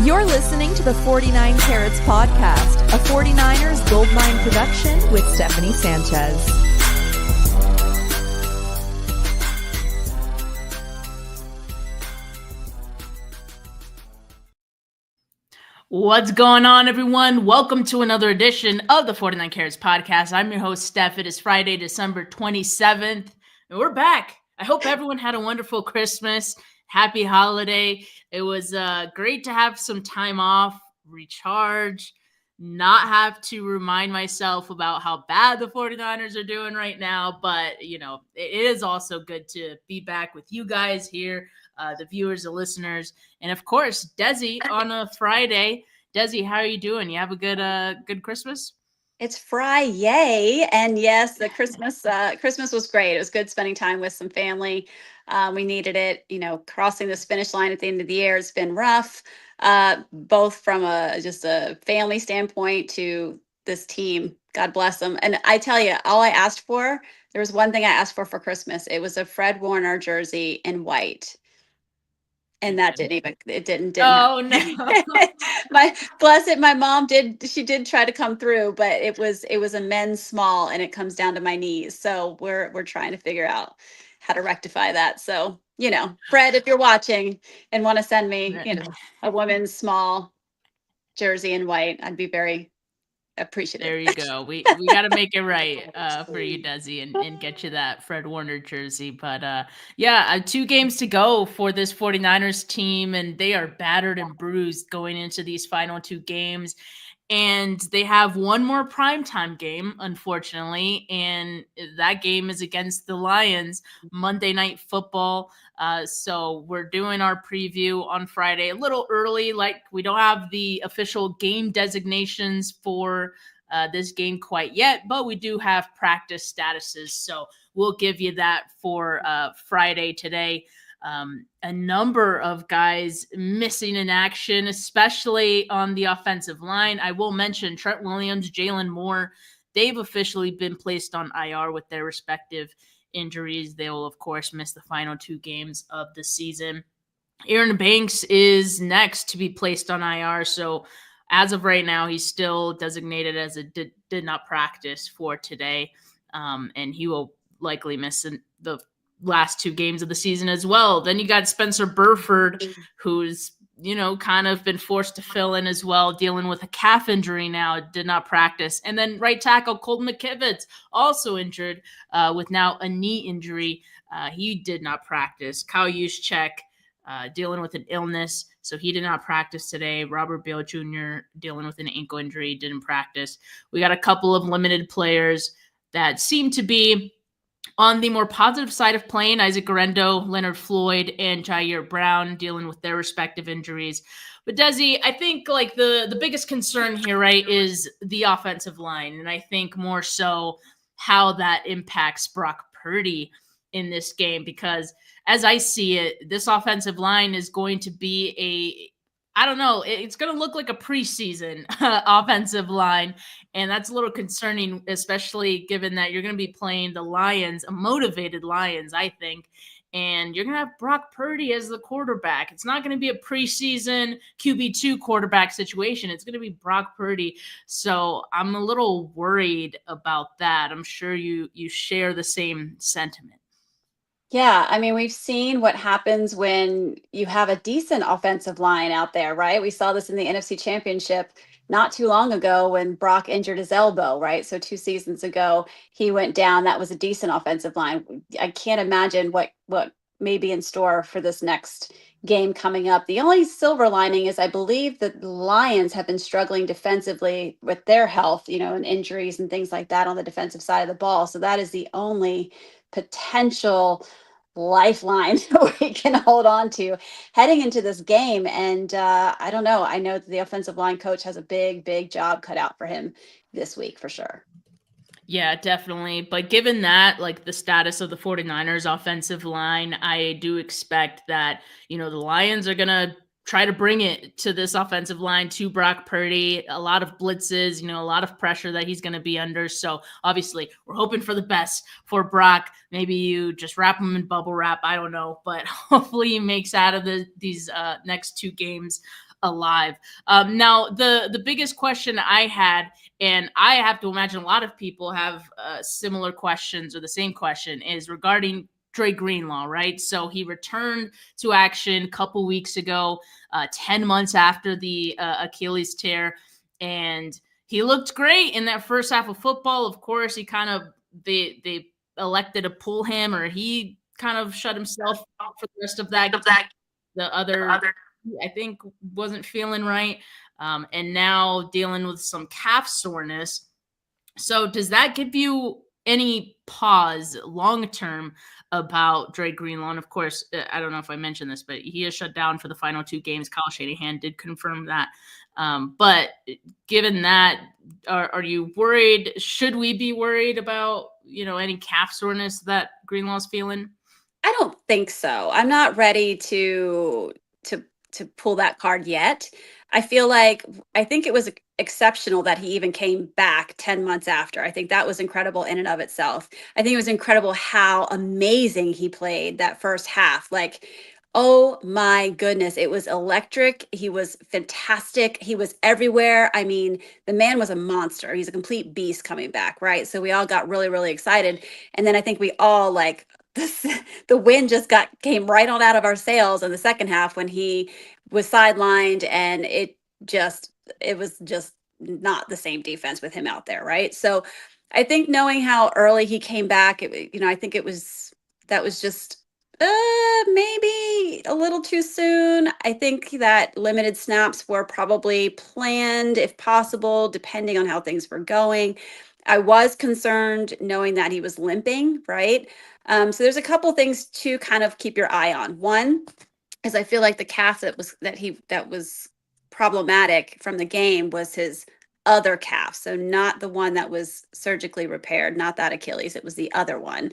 You're listening to the 49 Carats Podcast, a 49ers Goldmine production with Stephanie Sanchez. What's going on, everyone? Welcome to another edition of the 49 Carats Podcast. I'm your host, Steph. It is Friday, December 27th, and we're back. I hope everyone had a wonderful Christmas. Happy holiday. It was great to have some time off, recharge, not have to remind myself about how bad the 49ers are doing right now. But, it is also good to be back with you guys here, the viewers, the listeners, and of course, Desi on a Friday. Desi, how are you doing? You have a good Christmas? It's Friday, and yes, the Christmas was great. It was good spending time with some family. We needed it. Crossing this finish line at the end of the year, it's been rough, both from just a family standpoint to this team. God bless them. And I tell you, all I asked for, there was one thing I asked for Christmas. It was a Fred Warner jersey in white. And that didn't Oh, no. My mom she did try to come through, but it was a men's small and it comes down to my knees. So we're trying to figure out how to rectify that. So, Fred, if you're watching and want to send me, a women's small jersey in white, I'd be very appreciative. There you go. We got to make it right for you, Desi, and get you that Fred Warner jersey. But 2 games to go for this 49ers team, and they are battered and bruised going into these final 2 games. And they have one more primetime game, unfortunately, and that game is against the Lions, Monday Night Football. So we're doing our preview on Friday a little early. Like, we don't have the official game designations for this game quite yet, but we do have practice statuses. So we'll give you that for Friday today. A number of guys missing in action, especially on the offensive line. I will mention Trent Williams, Jalen Moore. They've officially been placed on IR with their respective injuries. They will, of course, miss the final 2 games of the season. Aaron Banks is next to be placed on IR. So as of right now, he's still designated as a did not practice for today. And he will likely miss the last 2 games of the season as well. Then you got Spencer Burford, who's, kind of been forced to fill in as well, dealing with a calf injury now, did not practice. And then right tackle Colton McKivitz, also injured with now a knee injury. He did not practice. Kyle Juszczyk dealing with an illness, so he did not practice today. Robert Beal Jr. dealing with an ankle injury, didn't practice. We got a couple of limited players that seem to be on the more positive side of playing. Isaac Guerendo, Leonard Floyd, and Jair Brown dealing with their respective injuries. But Desi, I think like the biggest concern here, right, is the offensive line. And I think more so how that impacts Brock Purdy in this game, because as I see it, this offensive line is going to be it's going to look like a preseason offensive line. And that's a little concerning, especially given that you're going to be playing the Lions, a motivated Lions, I think. And you're going to have Brock Purdy as the quarterback. It's not going to be a preseason QB2 quarterback situation. It's going to be Brock Purdy. So I'm a little worried about that. I'm sure you share the same sentiment. Yeah, I mean, we've seen what happens when you have a decent offensive line out there, right? We saw this in the NFC Championship not too long ago when Brock injured his elbow, right? So 2 seasons ago, he went down. That was a decent offensive line. I can't imagine what may be in store for this next game coming up. The only silver lining is I believe that the Lions have been struggling defensively with their health, and injuries and things like that on the defensive side of the ball. So that is the only potential lifeline we can hold on to heading into this game. And I don't know. I know that the offensive line coach has a big job cut out for him this week for sure. Yeah, definitely. But given that, like the status of the 49ers offensive line, I do expect that, the Lions are going to try to bring it to this offensive line, to Brock Purdy. A lot of blitzes, a lot of pressure that he's going to be under. So obviously we're hoping for the best for Brock. Maybe you just wrap him in bubble wrap. I don't know, but hopefully he makes out of these next 2 games alive. Now, the biggest question I had, and I have to imagine a lot of people have similar questions or the same question, is regarding Dre Greenlaw, right? So he returned to action a couple weeks ago, 10 months after the Achilles tear, and he looked great in that first half of football. Of course, he kind of they elected to pull him, or he kind of shut himself out for the rest of that. The other, I think, wasn't feeling right, and now dealing with some calf soreness. So does that give you any pause long term about Dre Greenlaw? And of course, I don't know if I mentioned this, but he is shut down for the final 2 games. Kyle Shanahan did confirm that. But given that, are you worried? Should we be worried about, any calf soreness that Greenlaw's feeling? I don't think so. I'm not ready to pull that card yet. I think it was exceptional that he even came back 10 months after. I think that was incredible in and of itself. I think it was incredible how amazing he played that first half. Like, oh my goodness, it was electric. He was fantastic. He was everywhere. I mean, the man was a monster. He's a complete beast coming back, right? So we all got really, really excited. And then I think we all the wind just came right on out of our sails in the second half when he was sidelined, and it was just not the same defense with him out there, right? So I think knowing how early he came back, I think that was just maybe a little too soon. I think that limited snaps were probably planned, if possible, depending on how things were going. I was concerned knowing that he was limping, right? So there's a couple things to kind of keep your eye on. One is I feel like the calf that was problematic from the game was his other calf. So not the one that was surgically repaired, not that Achilles, it was the other one.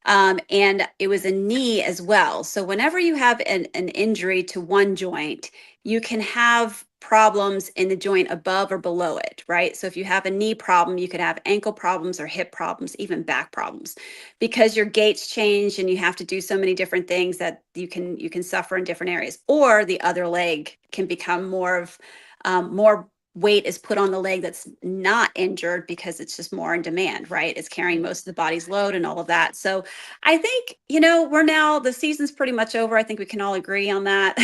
And it was a knee as well. So whenever you have an injury to one joint, you can have problems in the joint above or below it, right? So if you have a knee problem, you could have ankle problems or hip problems, even back problems, because your gaits change and you have to do so many different things that you can suffer in different areas. Or the other leg can become more weight is put on the leg that's not injured because it's just more in demand, right? It's carrying most of the body's load and all of that. So I think, the season's pretty much over. I think we can all agree on that,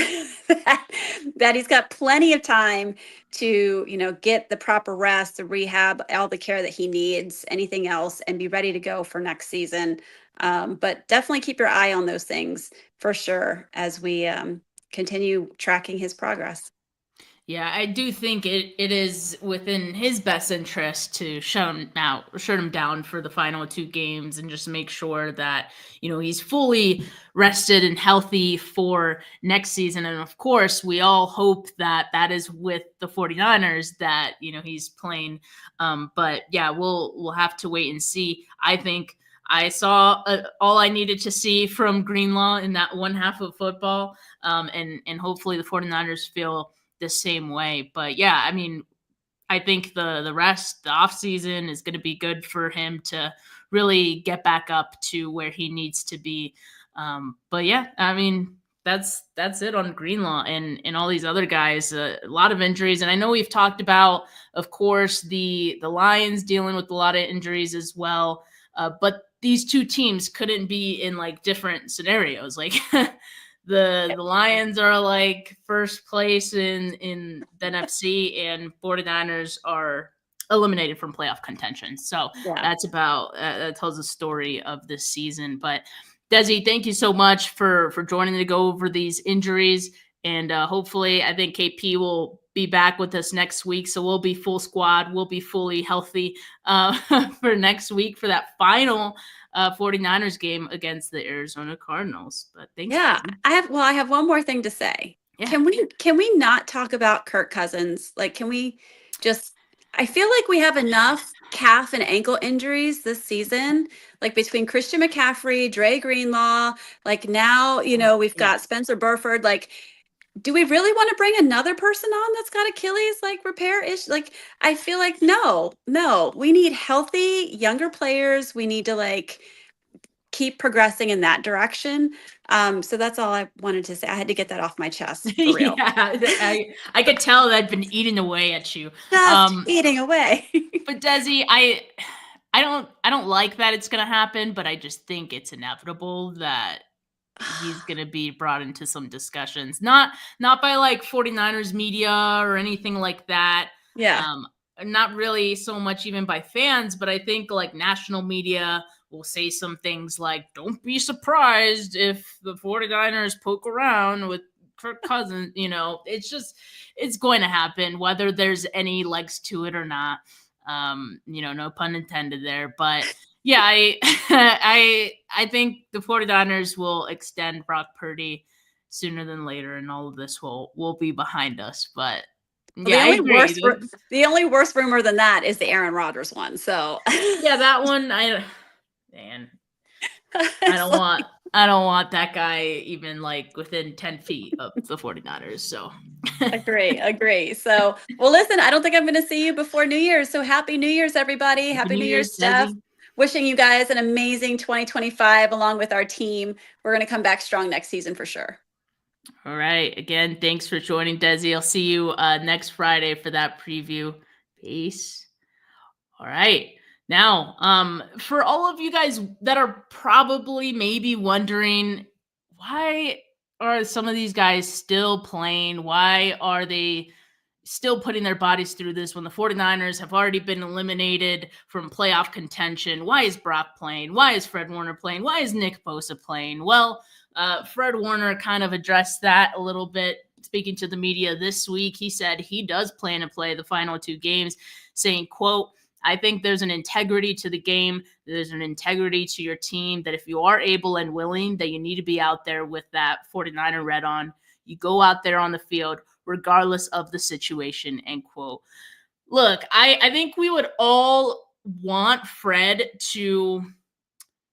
that he's got plenty of time to, get the proper rest, the rehab, all the care that he needs, anything else, and be ready to go for next season. But definitely keep your eye on those things for sure as we continue tracking his progress. Yeah, I do think it is within his best interest to shut him down for the final 2 games and just make sure that, he's fully rested and healthy for next season. And of course, we all hope that is with the 49ers that, he's playing. But yeah, we'll have to wait and see. I think I saw all I needed to see from Greenlaw in that one half of football. And hopefully the 49ers feel the same way. But yeah, I mean, I think the rest, the off season is going to be good for him to really get back up to where he needs to be. But yeah, I mean, that's it on Greenlaw and all these other guys. A lot of injuries, and I know we've talked about, of course, the Lions dealing with a lot of injuries as well. But these 2 teams couldn't be in different scenarios. The Lions are first place in the NFC, and 49ers are eliminated from playoff contention. So that's about that tells the story of this season. But Desi, thank you so much for joining to go over these injuries, and hopefully, I think KP will be back with us next week. So we'll be full squad. We'll be fully healthy for next week for that final 49ers game against the Arizona Cardinals. But thanks. Yeah, I have one more thing to say. Yeah. Can we not talk about Kirk Cousins? Can we just, I feel like we have enough calf and ankle injuries this season, between Christian McCaffrey, Dre Greenlaw, now, we've got Spencer Burford. Do we really want to bring another person on that's got Achilles repair issue? I feel no, we need healthy younger players. We need to keep progressing in that direction. So that's all I wanted to say. I had to get that off my chest for real. Yeah, I could tell that I'd been eating away at you. Just eating away. But Desi, I don't like that it's gonna happen, but I just think it's inevitable that he's gonna be brought into some discussions. Not by like 49ers media or anything like that. Yeah. Not really so much even by fans, but I think like national media will say some things like, don't be surprised if the 49ers poke around with Kirk Cousins. You know, it's going to happen, whether there's any legs to it or not. You know, no pun intended there. But yeah, I think the 49ers will extend Brock Purdy sooner than later, and all of this will be behind us. But yeah, the only worse rumor than that is the Aaron Rodgers one. So yeah, that one, I don't want that guy even like within 10 feet of the 49ers. So agree. So, well, listen, I don't think I'm going to see you before New Year's. So happy New Year's, everybody. Happy New Year's, Steph. Wishing you guys an amazing 2025 along with our team. We're going to come back strong next season for sure. All right. Again, thanks for joining, Desi. I'll see you next Friday for that preview. Peace. All right. Now, for all of you guys that are probably maybe wondering, why are some of these guys still playing? Why are they still putting their bodies through this when the 49ers have already been eliminated from playoff contention? Why is Brock playing? Why is Fred Warner playing? Why is Nick Bosa playing? Well, Fred Warner kind of addressed that a little bit, speaking to the media this week. He said he does plan to play the final 2 games, saying, quote, I think there's an integrity to the game. There's an integrity to your team that if you are able and willing, that you need to be out there with that 49er red on. You go out there on the field regardless of the situation, end quote. Look, I think we would all want Fred to,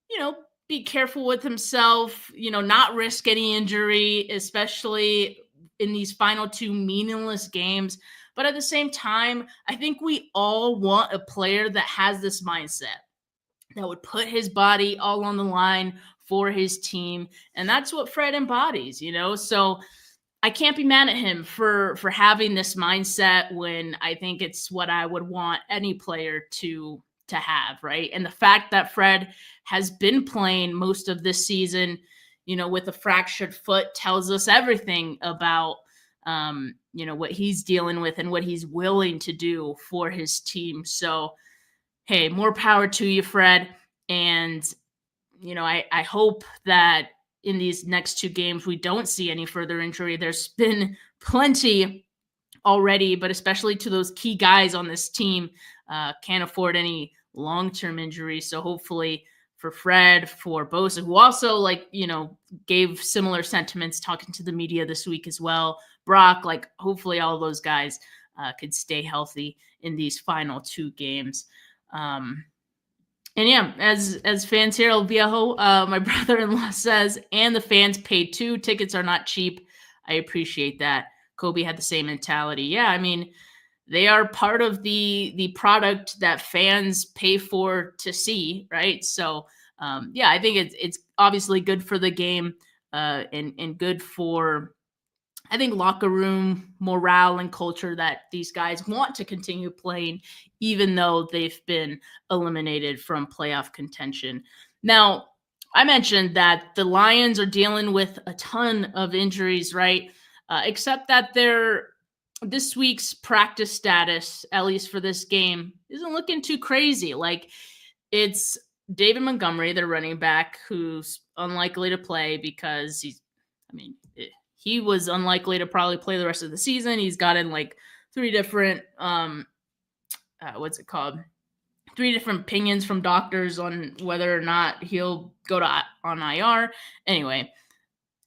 you know, be careful with himself, you know, not risk any injury, especially in these final 2 meaningless games. But at the same time, I think we all want a player that has this mindset, that would put his body all on the line for his team. And that's what Fred embodies, you know? So I can't be mad at him for having this mindset when I think it's what I would want any player to have, right? And the fact that Fred has been playing most of this season, you know, with a fractured foot tells us everything about, you know, what he's dealing with and what he's willing to do for his team. So, hey, more power to you, Fred. And, you know, I hope that in these next 2 games, we don't see any further injury. There's been plenty already, but especially to those key guys on this team, can't afford any long-term injuries. So hopefully for Fred, for Bosa, who also, like, you know, gave similar sentiments talking to the media this week as well. Brock, like, hopefully all those guys could stay healthy in these final 2 games. And yeah, as fans here, El Viejo, my brother-in-law says, and the fans paid too. Tickets are not cheap. I appreciate that. Kobe had the same mentality. Yeah, I mean, they are part of the product that fans pay for to see, right? So, yeah, I think it's obviously good for the game and good for, I think, locker room morale and culture that these guys want to continue playing, even though they've been eliminated from playoff contention. Now, I mentioned that the Lions are dealing with a ton of injuries, right? Except that this week's practice status, at least for this game, isn't looking too crazy. Like, it's David Montgomery, their running back, who's unlikely to play because he was unlikely to probably play the rest of the season. He's gotten like 3 different, 3 different opinions from doctors on whether or not he'll go on IR. Anyway,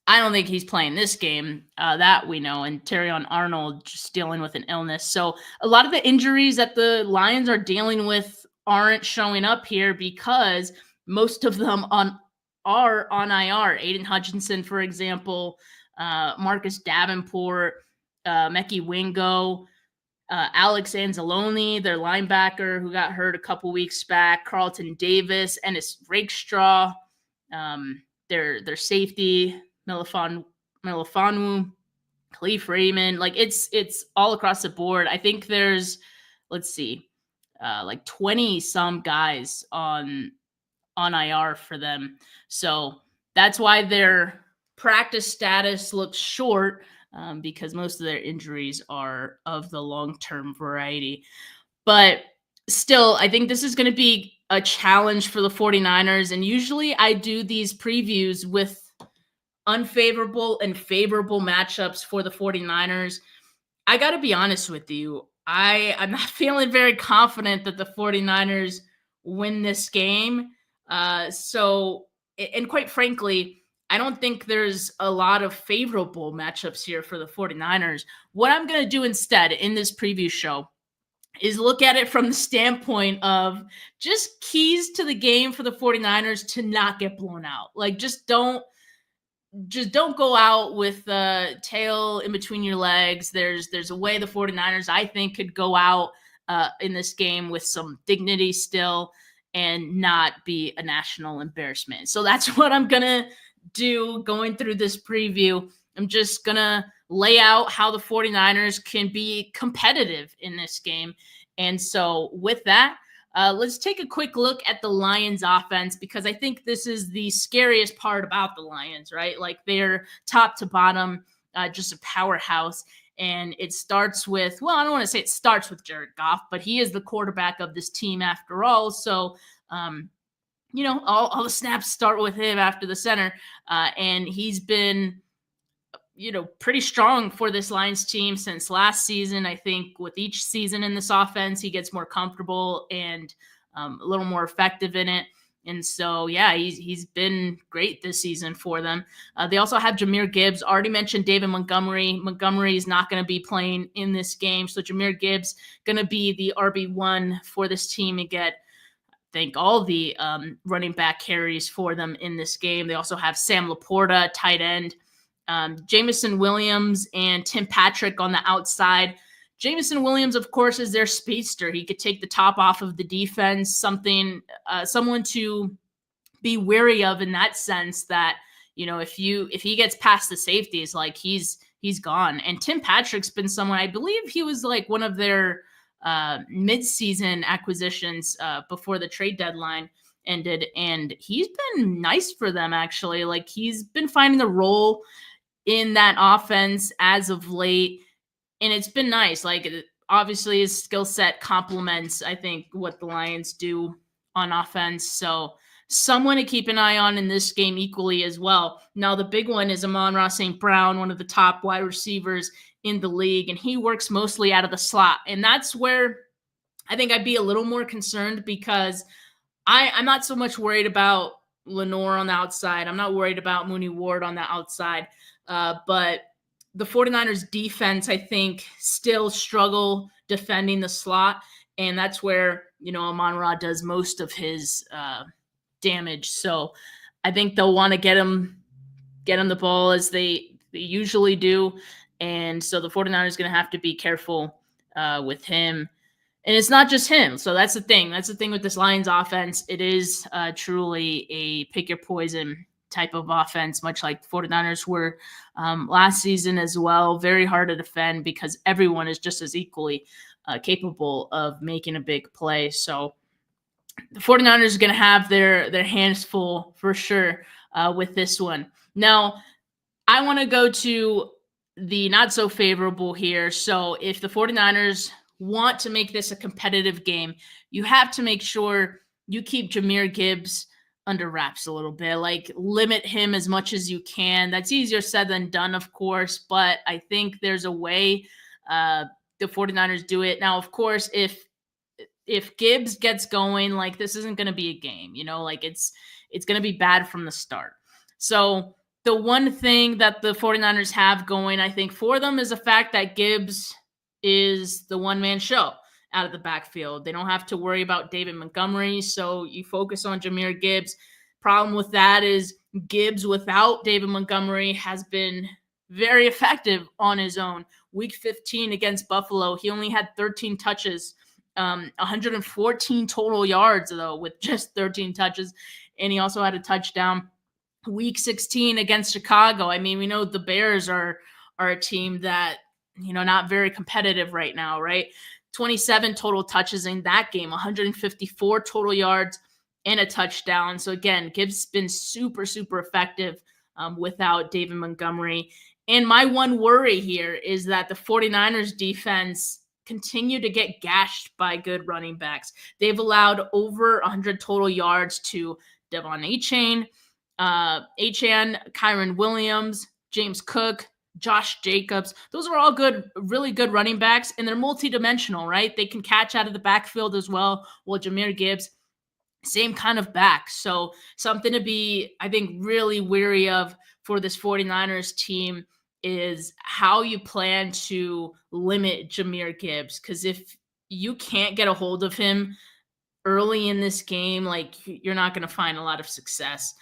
I don't think he's playing this game, that we know. And Terrion Arnold just dealing with an illness. So a lot of the injuries that the Lions are dealing with aren't showing up here because most of them are on IR. Aiden Hutchinson, for example, Marcus Davenport, Mekhi Wingo, Alex Anzalone, their linebacker who got hurt a couple weeks back, Carlton Davis, Ennis Rakestraw, Their safety, Melifonwu, Khalif Raymond, like it's all across the board. I think there's, let's see, like 20 some guys on IR for them. So that's why their practice status looks short, because most of their injuries are of the long-term variety. But still, I think this is going to be a challenge for the 49ers. And usually I do these previews with unfavorable and favorable matchups for the 49ers. I got to be honest with you. I'm not feeling very confident that the 49ers win this game. And quite frankly, I don't think there's a lot of favorable matchups here for the 49ers. What I'm going to do instead in this preview show is look at it from the standpoint of just keys to the game for the 49ers to not get blown out. Like, just don't go out with the tail in between your legs. There's a way the 49ers, I think, could go out in this game with some dignity still and not be a national embarrassment. So that's what I'm going to do going through this preview. I'm just going to lay out how the 49ers can be competitive in this game. And so with that, let's take a quick look at the Lions offense, because I think this is the scariest part about the Lions, right? Like, they're top to bottom, just a powerhouse. And it starts with, well, I don't want to say it starts with Jared Goff, but he is the quarterback of this team after all. So, all the snaps start with him after the center. And he's been, pretty strong for this Lions team since last season. I think with each season in this offense, he gets more comfortable and a little more effective in it. And so, yeah, he's been great this season for them. They also have Jahmyr Gibbs. Already mentioned David Montgomery. Montgomery is not going to be playing in this game. So Jahmyr Gibbs going to be the RB1 for this team and get, I think, all the running back carries for them in this game. They also have Sam Laporta, tight end. Jameson Williams and Tim Patrick on the outside. Jameson Williams, of course, is their speedster. He could take the top off of the defense, someone to be wary of in that sense that, if he gets past the safeties, like he's gone. And Tim Patrick's been someone, I believe he was like one of their mid-season acquisitions before the trade deadline ended. And he's been nice for them, actually. Like, he's been finding the role in that offense as of late, and it's been nice. Like, obviously his skill set complements, I think, what the Lions do on offense. So someone to keep an eye on in this game equally as well. Now, the big one is Amon-Ra St. Brown, one of the top wide receivers in the league, and he works mostly out of the slot. And that's where I think I'd be a little more concerned, because I'm not so much worried about Lenoir on the outside. I'm not worried about Mooney Ward on the outside. But the 49ers defense, I think, still struggle defending the slot. And that's where, Amon-Ra does most of his damage. So I think they'll want to get him the ball as they usually do. And so the 49ers going to have to be careful with him. And it's not just him. So that's the thing. That's the thing with this Lions offense. It is truly a pick your poison type of offense, much like the 49ers were last season as well. Very hard to defend because everyone is just as equally capable of making a big play. So the 49ers are going to have their hands full for sure with this one. Now, I want to go to the not so favorable here. So if the 49ers want to make this a competitive game, you have to make sure you keep Jahmyr Gibbs under wraps a little bit, like limit him as much as you can. That's easier said than done, of course, but I think there's a way the 49ers do it. Now, of course, if Gibbs gets going, like, this isn't going to be a game, like it's going to be bad from the start. So the one thing that the 49ers have going, I think, for them is the fact that Gibbs is the one-man show out of the backfield. They don't have to worry about David Montgomery, so you focus on Jahmyr Gibbs. Problem with that is Gibbs without David Montgomery has been very effective on his own. Week 15 against Buffalo, he only had 13 touches, 114 total yards, though, with just 13 touches, and he also had a touchdown. Week 16 against Chicago. I mean, we know the Bears are a team that, not very competitive right now, right? 27 total touches in that game, 154 total yards and a touchdown. So again, Gibbs been super, super effective without David Montgomery. And my one worry here is that the 49ers defense continue to get gashed by good running backs. They've allowed over 100 total yards to Devon Achane, Kyren Williams, James Cook, Josh Jacobs. Those are all good, really good running backs, and they're multidimensional, right? They can catch out of the backfield as well. Well, Jahmyr Gibbs, same kind of back. So something to be, I think, really wary of for this 49ers team is how you plan to limit Jahmyr Gibbs. Because if you can't get a hold of him early in this game, like, you're not going to find a lot of success.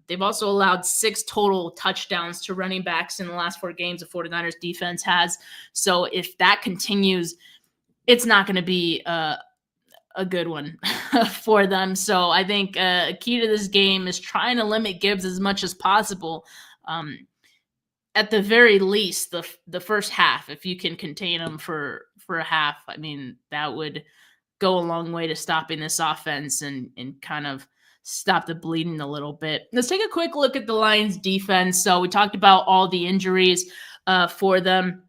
They've also allowed 6 total touchdowns to running backs in the last 4 games the 49ers defense has. So if that continues, it's not going to be a good one for them. So I think a key to this game is trying to limit Gibbs as much as possible. At the very least, the first half, if you can contain him for a half, I mean, that would go a long way to stopping this offense and kind of stop the bleeding a little bit. Let's take a quick look at the Lions defense. So we talked about all the injuries for them.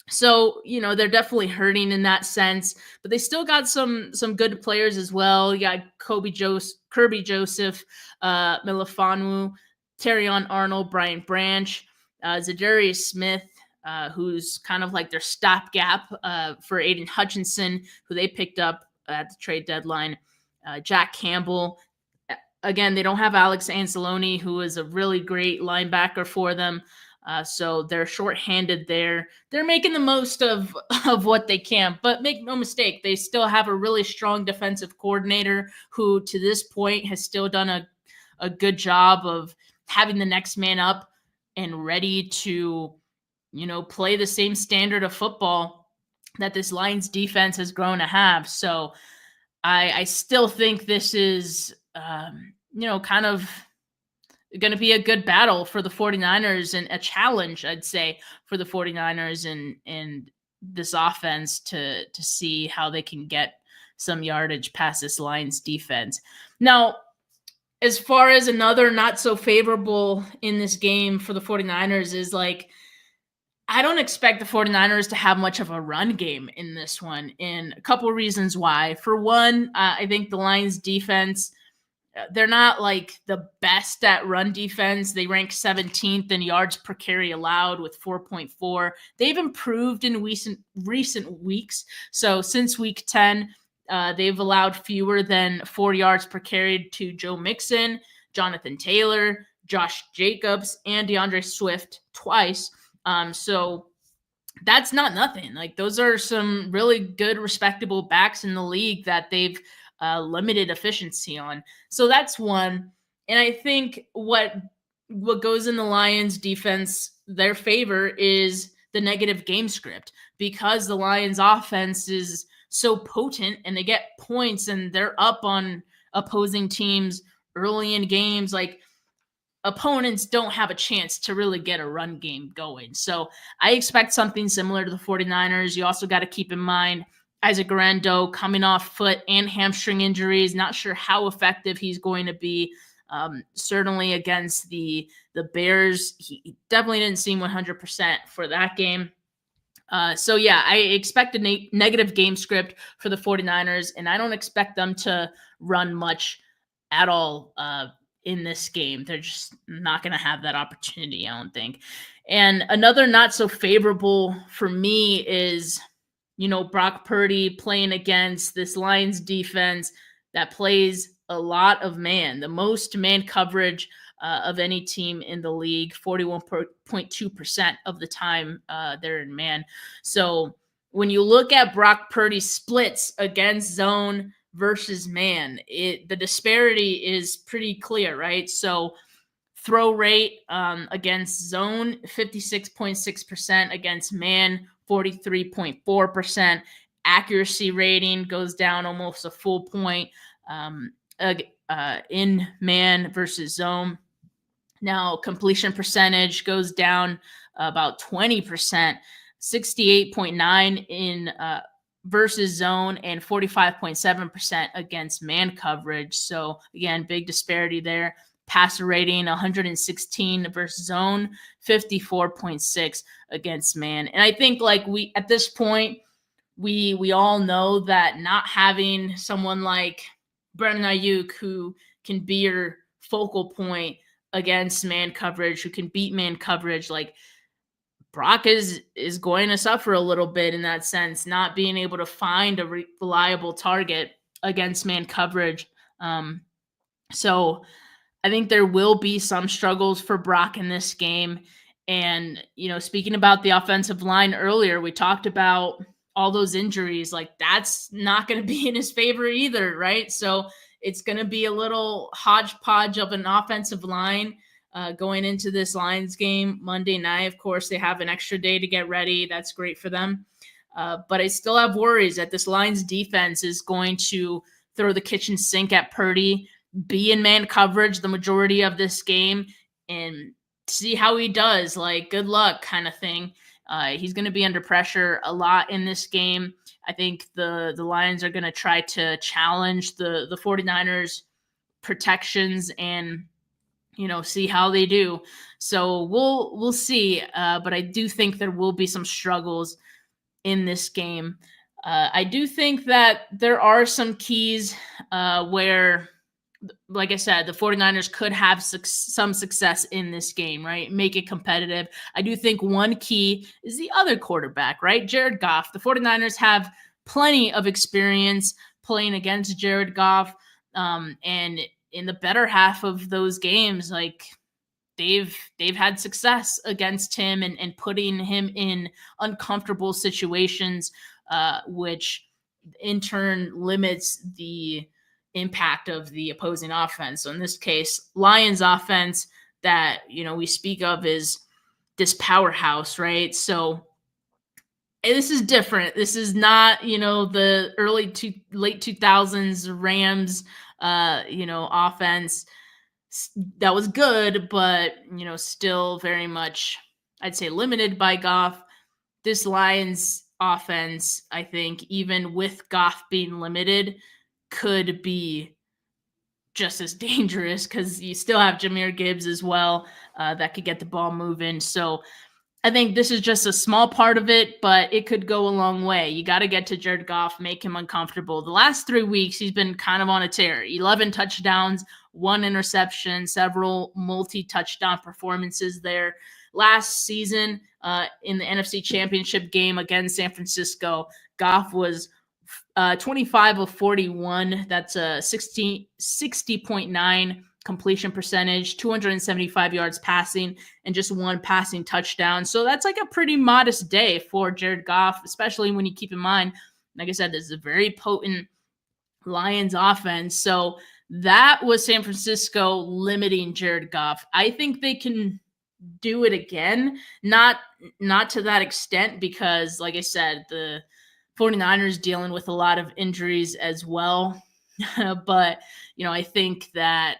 So, they're definitely hurting in that sense, but they still got some good players as well. You got Kirby Joseph, Milifanu, Terrion Arnold, Brian Branch, Zadarius Smith, who's kind of like their stopgap for Aiden Hutchinson, who they picked up at the trade deadline. Jack Campbell. Again, they don't have Alex Anzalone, who is a really great linebacker for them. So they're shorthanded there. They're making the most of what they can, but make no mistake, they still have a really strong defensive coordinator who to this point has still done a good job of having the next man up and ready to, play the same standard of football that this Lions defense has grown to have. So I still think this is, kind of going to be a good battle for the 49ers and a challenge, I'd say, for the 49ers and this offense to see how they can get some yardage past this Lions defense. Now, as far as another not so favorable in this game for the 49ers is I don't expect the 49ers to have much of a run game in this one, and a couple of reasons why. For one, I think the Lions defense, they're not the best at run defense. They rank 17th in yards per carry allowed with 4.4. They've improved in recent weeks. So since week 10, they've allowed fewer than 4 yards per carry to Joe Mixon, Jonathan Taylor, Josh Jacobs, and DeAndre Swift twice. So that's not nothing. Those are some really good, respectable backs in the league that they've limited efficiency on. So that's one. And I think what goes in the Lions defense, their favor, is the negative game script, because the Lions offense is so potent and they get points and they're up on opposing teams early in games. Opponents don't have a chance to really get a run game going. So I expect something similar to the 49ers. You also got to keep in mind Isaac Guerendo coming off foot and hamstring injuries. Not sure how effective he's going to be. Certainly against the Bears, he definitely didn't seem 100% for that game. So yeah, I expect a negative game script for the 49ers, and I don't expect them to run much at all in this game. They're just not going to have that opportunity, I don't think. And another not so favorable for me is, Brock Purdy playing against this Lions defense that plays a lot of man, the most man coverage of any team in the league, 41.2% of the time they're in man. So when you look at Brock Purdy's splits against zone versus man, the disparity is pretty clear, right? So throw rate against zone, 56.6%, against man, 43.4%. Accuracy rating goes down almost a full point in man versus zone. Now, completion percentage goes down about 20%, 68.9 in versus zone and 45.7% against man coverage. So again, big disparity there. Passer rating 116 versus zone, 54.6 against man. And I think like we at this point, we all know that not having someone like Brandon Ayuk who can be your focal point against man coverage, who can beat man coverage, like Brock is going to suffer a little bit in that sense, not being able to find a reliable target against man coverage. So I think there will be some struggles for Brock in this game. And, speaking about the offensive line earlier, we talked about all those injuries. Like, that's not going to be in his favor either, right? So it's going to be a little hodgepodge of an offensive line going into this Lions game Monday night. Of course, they have an extra day to get ready. That's great for them. But I still have worries that this Lions defense is going to throw the kitchen sink at Purdy, be in man coverage the majority of this game, and see how he does. Like, good luck kind of thing. He's going to be under pressure a lot in this game. I think the Lions are going to try to challenge the 49ers protections and, see how they do. So we'll see. But I do think there will be some struggles in this game. I do think that there are some keys where, like I said, the 49ers could have some success in this game, right? Make it competitive. I do think one key is the other quarterback, right? Jared Goff. The 49ers have plenty of experience playing against Jared Goff. And in the better half of those games, like they've had success against him and putting him in uncomfortable situations, which in turn limits the impact of the opposing offense. So in this case, Lions offense that, we speak of is this powerhouse, right? So this is different. This is not, the late 2000s Rams, offense that was good, but, still very much, I'd say, limited by Goff. This Lions offense, I think, even with Goff being limited, could be just as dangerous because you still have Jahmyr Gibbs as well that could get the ball moving. So I think this is just a small part of it, but it could go a long way. You got to get to Jared Goff, make him uncomfortable. The last 3 weeks, he's been kind of on a tear. 11 touchdowns, 1 interception, several multi-touchdown performances there. Last season in the NFC Championship game against San Francisco, Goff was 25 of 41. That's a 60.9 completion percentage, 275 yards passing, and just 1 passing touchdown. So that's like a pretty modest day for Jared Goff, especially when you keep in mind, like I said, this is a very potent Lions offense. So that was San Francisco limiting Jared Goff. I think they can do it again, not to that extent, because like I said, the 49ers dealing with a lot of injuries as well. But, I think that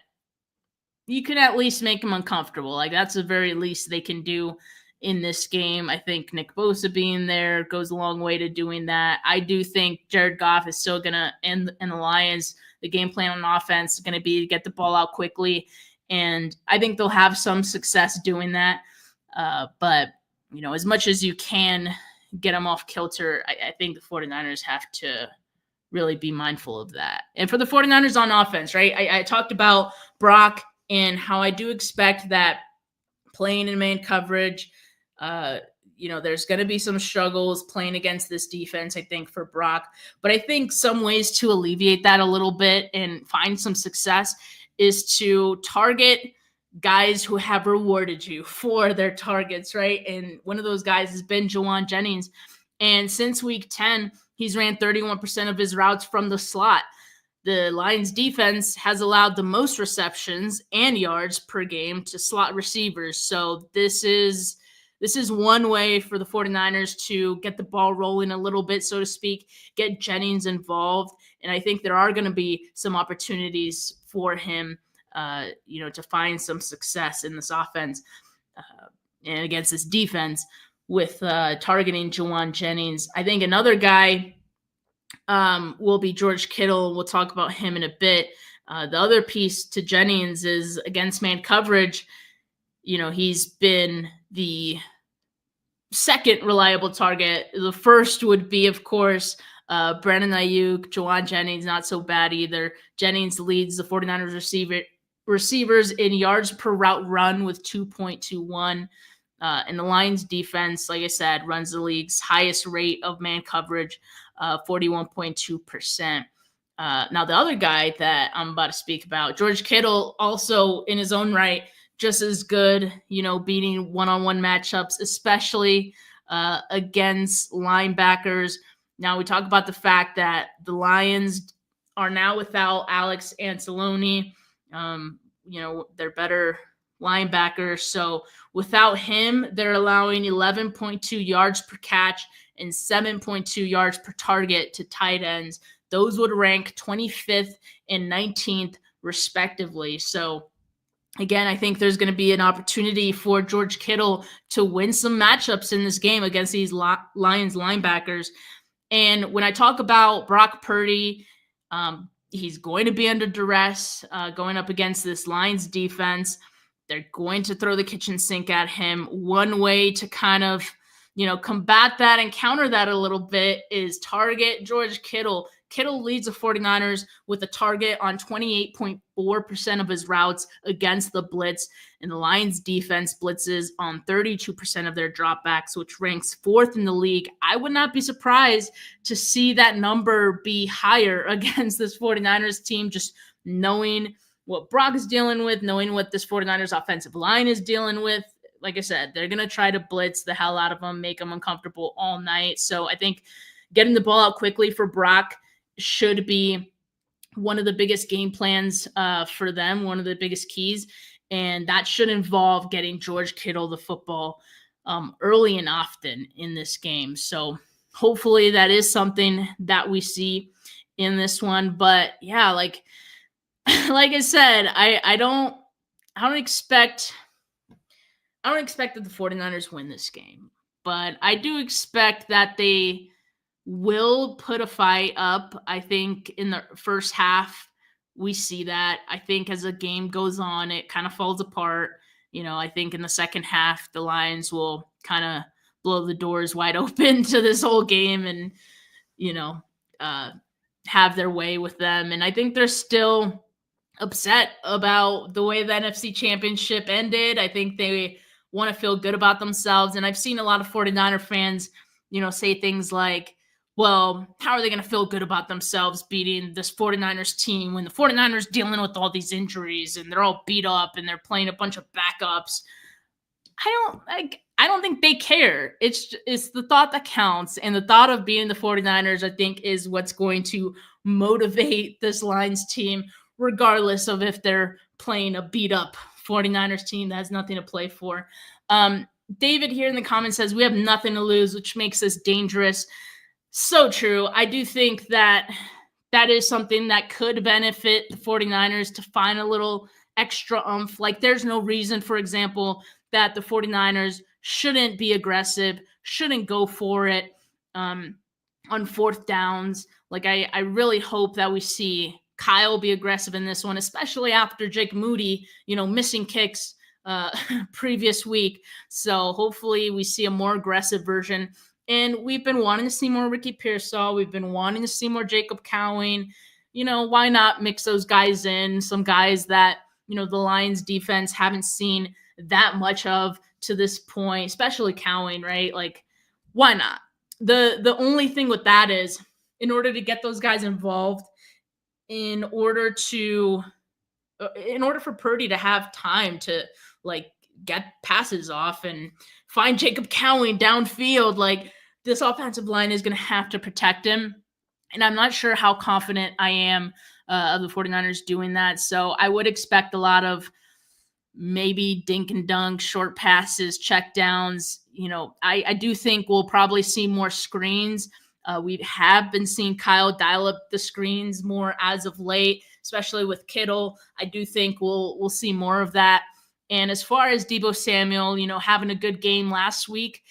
you can at least make them uncomfortable. Like, that's the very least they can do in this game. I think Nick Bosa being there goes a long way to doing that. I do think Jared Goff is still going to end in the Lions. The game plan on offense is going to be to get the ball out quickly. And I think they'll have some success doing that. But, as much as you can get them off kilter, I think the 49ers have to really be mindful of that. And for the 49ers on offense, right, I talked about Brock and how I do expect that playing in man coverage, there's going to be some struggles playing against this defense, I think, for Brock. But I think some ways to alleviate that a little bit and find some success is to target guys who have rewarded you for their targets, right? And one of those guys has been Jauan Jennings. And since week 10, he's ran 31% of his routes from the slot. The Lions defense has allowed the most receptions and yards per game to slot receivers. So this is one way for the 49ers to get the ball rolling a little bit, so to speak, get Jennings involved. And I think there are going to be some opportunities for him to find some success in this offense and against this defense with targeting Jauan Jennings. I think another guy will be George Kittle. We'll talk about him in a bit. The other piece to Jennings is against man coverage. He's been the second reliable target. The first would be, of course, Brandon Ayuk. Jauan Jennings, not so bad either. Jennings leads the 49ers receivers in yards per route run with 2.21. And the Lions defense, like I said, runs the league's highest rate of man coverage, 41.2%. Now, the other guy that I'm about to speak about, George Kittle, also in his own right, just as good, beating one-on-one matchups, especially against linebackers. Now, we talk about the fact that the Lions are now without Alex Anzalone. They're better linebackers. So without him, they're allowing 11.2 yards per catch and 7.2 yards per target to tight ends. Those would rank 25th and 19th respectively. So again, I think there's going to be an opportunity for George Kittle to win some matchups in this game against these Lions linebackers. And when I talk about Brock Purdy, he's going to be under duress going up against this Lions defense. They're going to throw the kitchen sink at him. One way to kind of, combat that and counter that a little bit is target George Kittle. Kittle leads the 49ers with a target on 28.4% of his routes against the blitz, and the Lions defense blitzes on 32% of their dropbacks, which ranks 4th in the league. I would not be surprised to see that number be higher against this 49ers team, just knowing what Brock is dealing with, knowing what this 49ers offensive line is dealing with. Like I said, they're going to try to blitz the hell out of them, make them uncomfortable all night. So I think getting the ball out quickly for Brock should be one of the biggest game plans for them, one of the biggest keys. And that should involve getting George Kittle the football early and often in this game. So hopefully that is something that we see in this one. But yeah, like I said, I don't expect that the 49ers win this game, but I do expect that they will put a fight up. I think in the first half, we see that. I think as the game goes on, it kind of falls apart. I think in the second half, the Lions will kind of blow the doors wide open to this whole game and, have their way with them. And I think they're still upset about the way the NFC Championship ended. I think they want to feel good about themselves. And I've seen a lot of 49er fans, say things like, well, how are they going to feel good about themselves beating this 49ers team when the 49ers dealing with all these injuries and they're all beat up and they're playing a bunch of backups? I don't think they care. It's the thought that counts. And the thought of beating the 49ers, I think, is what's going to motivate this Lions team, regardless of if they're playing a beat up 49ers team that has nothing to play for. David here in the comments says, we have nothing to lose, which makes us dangerous. So true. I do think that is something that could benefit the 49ers to find a little extra oomph. Like there's no reason, for example, that the 49ers shouldn't be aggressive, shouldn't go for it on 4th downs. Like I really hope that we see Kyle be aggressive in this one, especially after Jake Moody, missing kicks previous week. So hopefully we see a more aggressive version. And we've been wanting to see more Ricky Pearsall. We've been wanting to see more Jacob Cowing. Why not mix those guys in? Some guys that, the Lions defense haven't seen that much of to this point, especially Cowing, right? Like, why not? The only thing with that is, in order to get those guys involved, in order for Purdy to have time to get passes off and find Jacob Cowing downfield, this offensive line is going to have to protect him. And I'm not sure how confident I am of the 49ers doing that. So I would expect a lot of maybe dink and dunk, short passes, check downs. I do think we'll probably see more screens. We have been seeing Kyle dial up the screens more as of late. especially with Kittle. I do think we'll see more of that. And as far as Deebo Samuel, having a good game last week,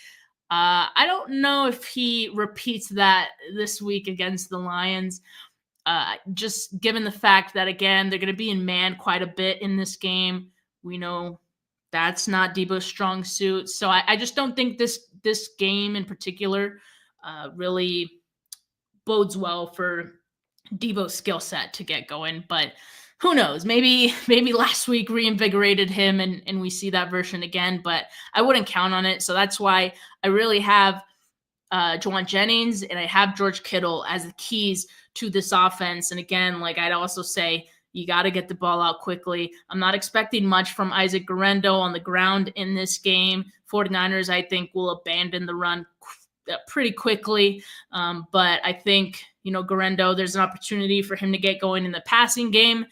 I don't know if he repeats that this week against the Lions. Just given the fact that, again, they're going to be in man quite a bit in this game. We know that's not Deebo's strong suit. So I just don't think this game in particular really bodes well for Deebo's skill set to get going. But who knows? Maybe last week reinvigorated him and we see that version again, but I wouldn't count on it. So that's why I really have Jauan Jennings and I have George Kittle as the keys to this offense. And again, like I'd also say, you got to get the ball out quickly. I'm not expecting much from Isaac Guerendo on the ground in this game. 49ers, I think, will abandon the run pretty quickly. But I think, Guerendo, there's an opportunity for him to get going in the passing game.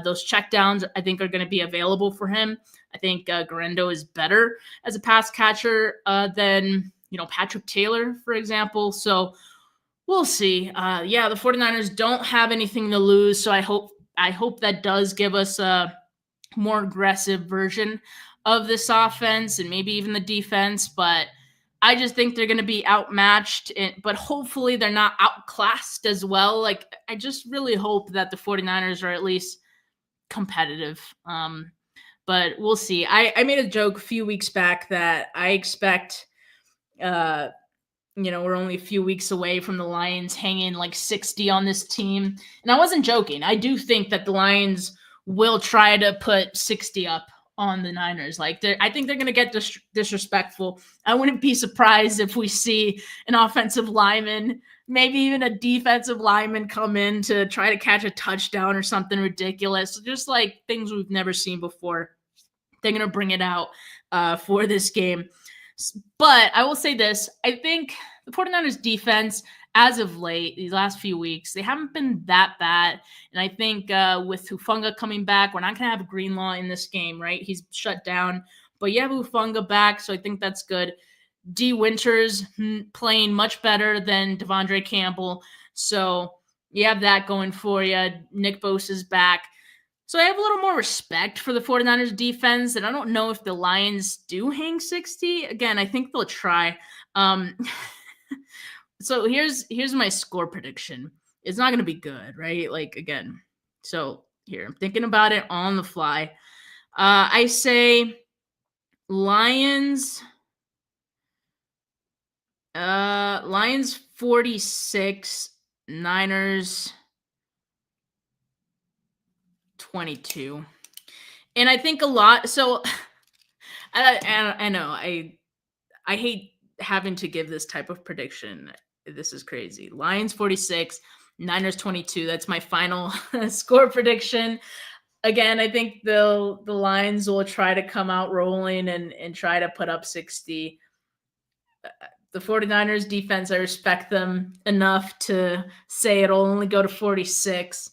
Those checkdowns, I think, are going to be available for him. I think Guerendo is better as a pass catcher than, Patrick Taylor, for example. So we'll see. The 49ers don't have anything to lose. So I hope that does give us a more aggressive version of this offense and maybe even the defense. But I just think they're going to be outmatched, but hopefully they're not outclassed as well. Like, I just really hope that the 49ers are at least competitive. But we'll see. I made a joke a few weeks back that I expect, we're only a few weeks away from the Lions hanging like 60 on this team. And I wasn't joking. I do think that the Lions will try to put 60 up on the Niners. I think they're going to get disrespectful. I wouldn't be surprised if we see an offensive lineman, maybe even a defensive lineman come in to try to catch a touchdown or something ridiculous. Just like things we've never seen before. They're going to bring it out for this game. But I will say this. I think the 49ers defense, as of late, these last few weeks, they haven't been that bad. And I think with Hufanga coming back, we're not going to have Greenlaw in this game, right? He's shut down. But you have Hufanga back, so I think that's good. D. Winters playing much better than Devondre Campbell. So you have that going for you. Nick Bosa's back. So I have a little more respect for the 49ers defense, and I don't know if the Lions do hang 60. Again, I think they'll try. So here's my score prediction. It's not going to be good, right? So here, I'm thinking about it on the fly. I say Lions 46, Niners 22. And I think a lot. So I know I hate having to give this type of prediction. This is crazy. Lions 46, Niners 22. That's my final score prediction. Again, I think the Lions will try to come out rolling and try to put up 60. The 49ers defense, I respect them enough to say it'll only go to 46.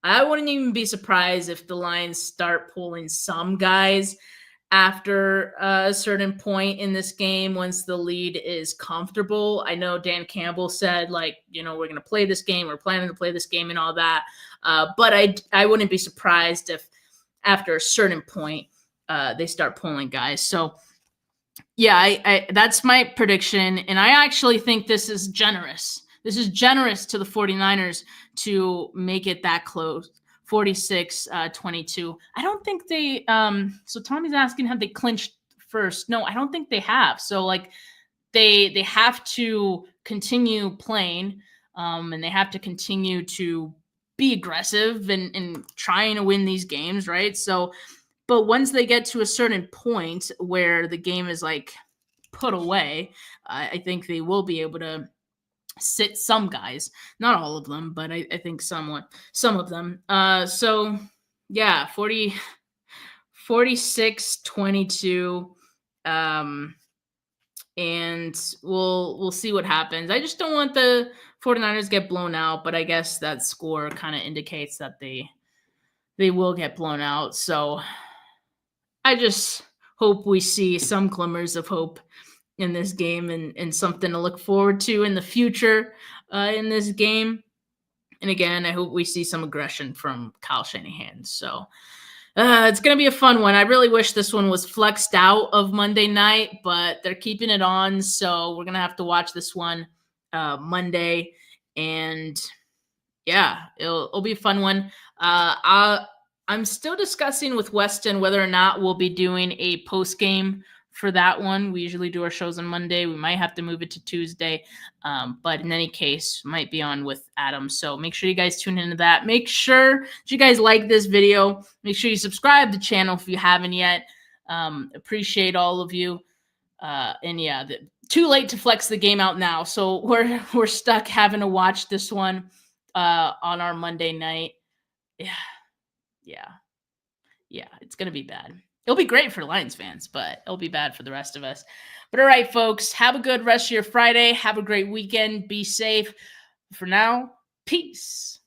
I wouldn't even be surprised if the Lions start pulling some guys after a certain point in this game once the lead is comfortable. I know Dan Campbell said, we're going to play this game. We're planning to play this game and all that. But I wouldn't be surprised if after a certain point they start pulling guys. So, yeah, I that's my prediction. And I actually think this is generous. This is generous to the 49ers to make it that close. 46-22. I don't think they so Tommy's asking, have they clinched first? No, I don't think they have. So they have to continue playing and they have to continue to be aggressive and trying to win these games, right? So but once they get to a certain point where the game is put away, I think they will be able to sit some guys, not all of them, but I think some of them. So yeah, 46-22. And we'll see what happens. I just don't want the 49ers get blown out, but I guess that score kind of indicates that they will get blown out. So I just hope we see some glimmers of hope in this game and something to look forward to in the future in this game. And again, I hope we see some aggression from Kyle Shanahan. So it's going to be a fun one. I really wish this one was flexed out of Monday night, but they're keeping it on. So we're going to have to watch this one Monday. And yeah, it'll be a fun one. I'm still discussing with Weston whether or not we'll be doing a post game for that one. We usually do our shows on Monday. We might have to move it to Tuesday. But in any case, might be on with Adam. So make sure you guys tune into that. Make sure that you guys like this video. Make sure you subscribe to the channel if you haven't yet. Appreciate all of you. And yeah, too late to flex the game out now. So we're stuck having to watch this one on our Monday night. Yeah, it's going to be bad. It'll be great for Lions fans, but it'll be bad for the rest of us. But all right, folks, have a good rest of your Friday. Have a great weekend. Be safe. For now, peace.